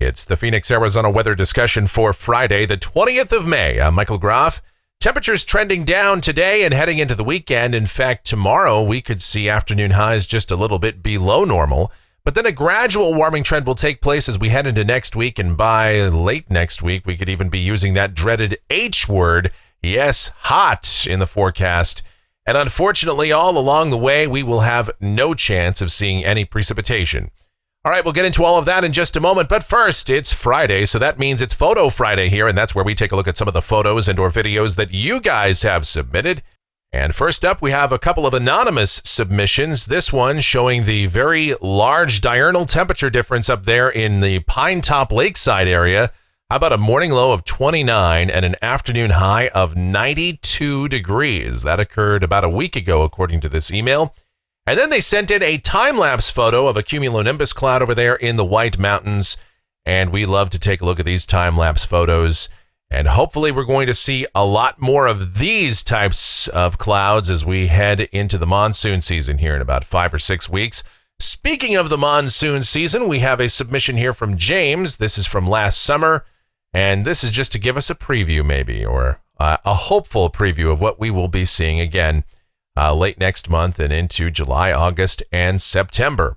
It's the Phoenix, Arizona weather discussion for Friday, the 20th of May. I'm Michael Groff. Temperatures trending down today and heading into the weekend. In fact, tomorrow we could see afternoon highs just a little bit below normal. But then a gradual warming trend will take place as we head into next week. And by late next week, we could even be using that dreaded H word. Yes, hot in the forecast. And unfortunately, all along the way, we will have no chance of seeing any precipitation. All right, we'll get into all of that in just a moment, but first, it's Friday, so that means it's Photo Friday here, and that's where we take a look at some of the photos and or videos that you guys have submitted. And first up, we have a couple of anonymous submissions. This one showing the very large diurnal temperature difference up there in the Pine Top Lakeside area. How about a morning low of 29 and an afternoon high of 92 degrees? That occurred about a week ago, according to this email. And then they sent in a time-lapse photo of a cumulonimbus cloud over there in the White Mountains. And we love to take a look at these time-lapse photos. And hopefully we're going to see a lot more of these types of clouds as we head into the monsoon season here in about 5 or 6 weeks. Speaking of the monsoon season, we have a submission here from James. This is from last summer. And this is just to give us a preview maybe, or a hopeful preview of what we will be seeing again late next month and into July, August, and September.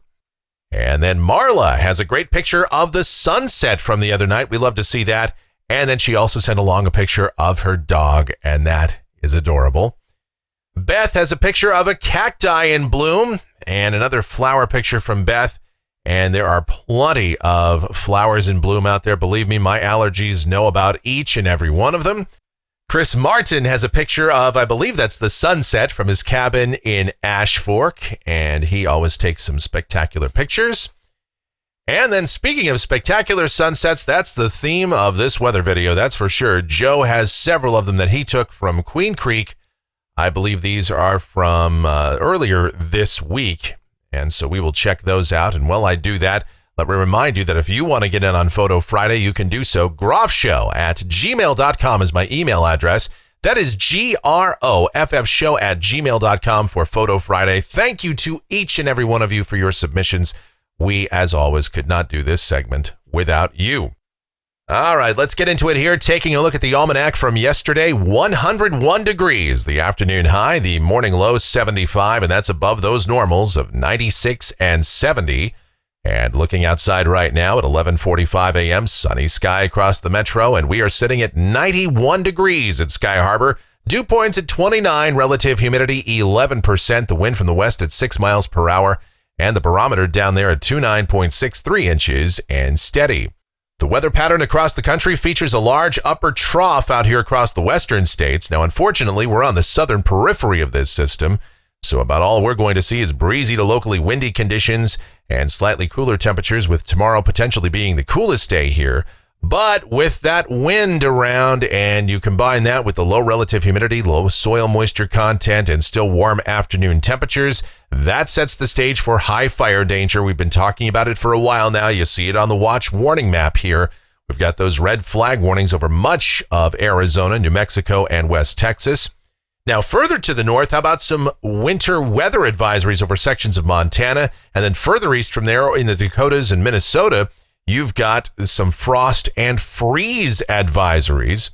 And then Marla has a great picture of the sunset from the other night. We love to see that. And then she also sent along a picture of her dog, and that is adorable. Beth has a picture of a cacti in bloom, and another flower picture from Beth. And there are plenty of flowers in bloom out there. Believe me, my allergies know about each and every one of them. Chris Martin has a picture of, I believe that's the sunset from his cabin in Ash Fork, and he always takes some spectacular pictures. And then speaking of spectacular sunsets, that's the theme of this weather video, that's for sure. Joe has several of them that he took from Queen Creek. I believe these are from earlier this week, and so we will check those out. And while I do that, let me remind you that if you want to get in on Photo Friday, you can do so. groffshow@gmail.com is my email address. That is GROFF@gmail.com for Photo Friday. Thank you to each and every one of you for your submissions. We, as always, could not do this segment without you. All right, let's get into it here. Taking a look at the Almanac from yesterday, 101 degrees. The afternoon high, the morning low, 75, and that's above those normals of 96 and 70. And looking outside right now at 11:45 a.m., sunny sky across the metro, and we are sitting at 91 degrees at Sky Harbor. Dew points at 29, relative humidity 11%, the wind from the west at 6 miles per hour, and the barometer down there at 29.63 inches and steady. The weather pattern across the country features a large upper trough out here across the western states. Now, unfortunately, we're on the southern periphery of this system, so about all we're going to see is breezy to locally windy conditions and slightly cooler temperatures, with tomorrow potentially being the coolest day here. But with that wind around, and you combine that with the low relative humidity, low soil moisture content, and still warm afternoon temperatures, that sets the stage for high fire danger. We've been talking about it for a while now. You see it on the watch warning map here. We've got those red flag warnings over much of Arizona, New Mexico, and West Texas. Now, further to the north, how about some winter weather advisories over sections of Montana? And then further east from there in the Dakotas and Minnesota, you've got some frost and freeze advisories.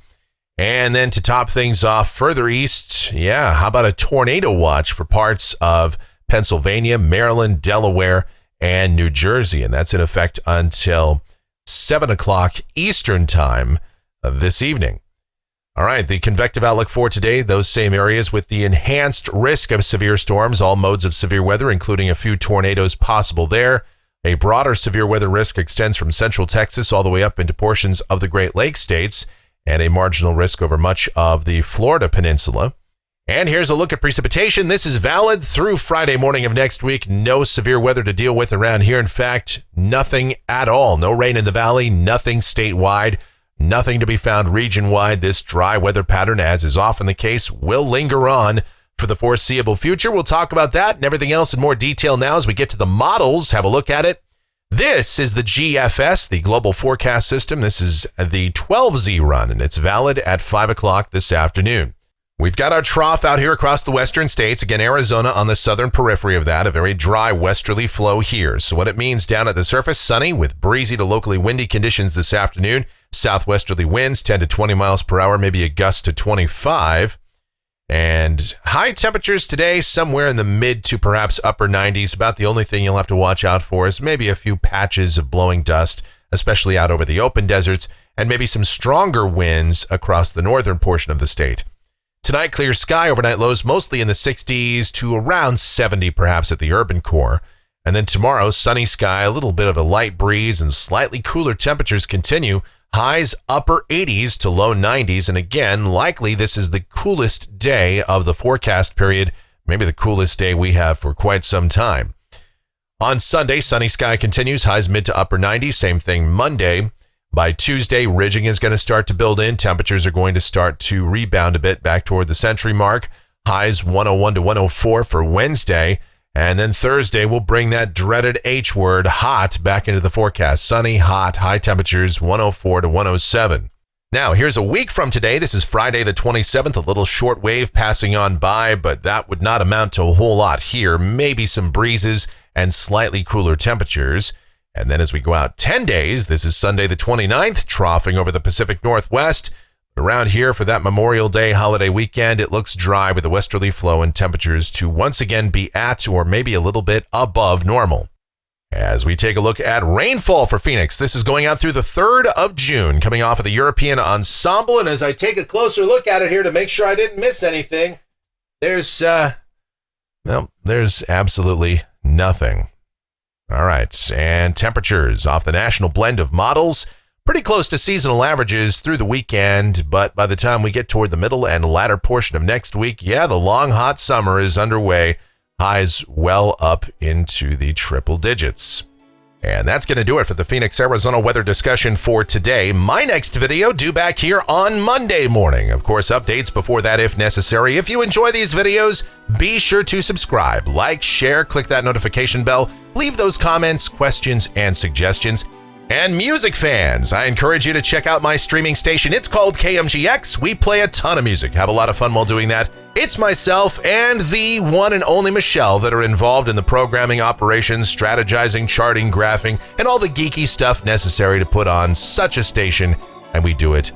And then to top things off further east, how about a tornado watch for parts of Pennsylvania, Maryland, Delaware, and New Jersey? And that's in effect until 7 o'clock Eastern time this evening. All right, the convective outlook for today, those same areas with the enhanced risk of severe storms, all modes of severe weather, including a few tornadoes possible there. A broader severe weather risk extends from central Texas all the way up into portions of the Great Lakes states, and a marginal risk over much of the Florida peninsula. And here's a look at precipitation. This is valid through Friday morning of next week. No severe weather to deal with around here. In fact, nothing at all. No rain in the valley, nothing statewide. Nothing to be found region-wide. This dry weather pattern, as is often the case, will linger on for the foreseeable future. We'll talk about that and everything else in more detail now as we get to the models. Have a look at it. This is the GFS, the Global Forecast System. This is the 12Z run, and it's valid at 5 o'clock this afternoon. We've got our trough out here across the western states. Again, Arizona on the southern periphery of that, a very dry westerly flow here. So what it means down at the surface, sunny with breezy to locally windy conditions this afternoon. Southwesterly winds 10 to 20 miles per hour, maybe a gust to 25. And high temperatures today, somewhere in the mid to perhaps upper 90s. About the only thing you'll have to watch out for is maybe a few patches of blowing dust, especially out over the open deserts, and maybe some stronger winds across the northern portion of the state. Tonight, clear sky, overnight lows mostly in the 60s to around 70 perhaps at the urban core. And then tomorrow, sunny sky, a little bit of a light breeze, and slightly cooler temperatures continue. Highs upper 80s to low 90s. And again, likely this is the coolest day of the forecast period, maybe the coolest day we have for quite some time. On Sunday, sunny sky continues, highs mid to upper 90s. Same thing Monday. By Tuesday, ridging is going to start to build in. Temperatures are going to start to rebound a bit back toward the century mark. Highs 101 to 104 for Wednesday. And then Thursday will bring that dreaded H word, hot, back into the forecast. Sunny, hot, high temperatures 104 to 107. Now, here's a week from today. This is Friday the 27th, a little short wave passing on by, but that would not amount to a whole lot here. Maybe some breezes and slightly cooler temperatures. And then as we go out 10 days, this is Sunday the 29th, troughing over the Pacific Northwest. Around here for that Memorial Day holiday weekend, it looks dry with a westerly flow and temperatures to once again be at or maybe a little bit above normal. As we take a look at rainfall for Phoenix, this is going out through the 3rd of June, coming off of the European Ensemble. And as I take a closer look at it here to make sure I didn't miss anything, there's absolutely nothing. All right, and temperatures off the national blend of models, pretty close to seasonal averages through the weekend, but by the time we get toward the middle and latter portion of next week, the long hot summer is underway. Highs well up into the triple digits. And that's going to do it for the Phoenix, Arizona weather discussion for today. My next video due back here on Monday morning. Of course, updates before that if necessary. If you enjoy these videos, be sure to subscribe, like, share, click that notification bell, leave those comments, questions, and suggestions. And music fans, I encourage you to check out my streaming station. It's called KMGX. We play a ton of music, have a lot of fun while doing that. It's myself and the one and only Michelle that are involved in the programming operations, strategizing, charting, graphing, and all the geeky stuff necessary to put on such a station, and we do it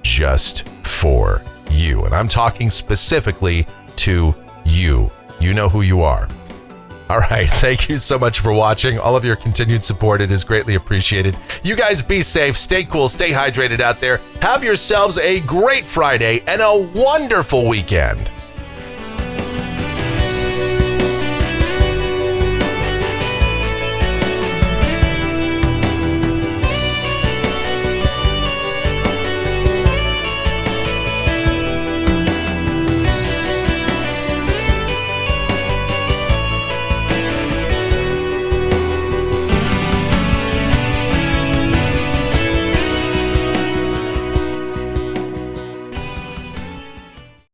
just for you. And I'm talking specifically to you. You know who you are. All right, thank you so much for watching. All of your continued support, it is greatly appreciated. You guys be safe, stay cool, stay hydrated out there. Have yourselves a great Friday and a wonderful weekend.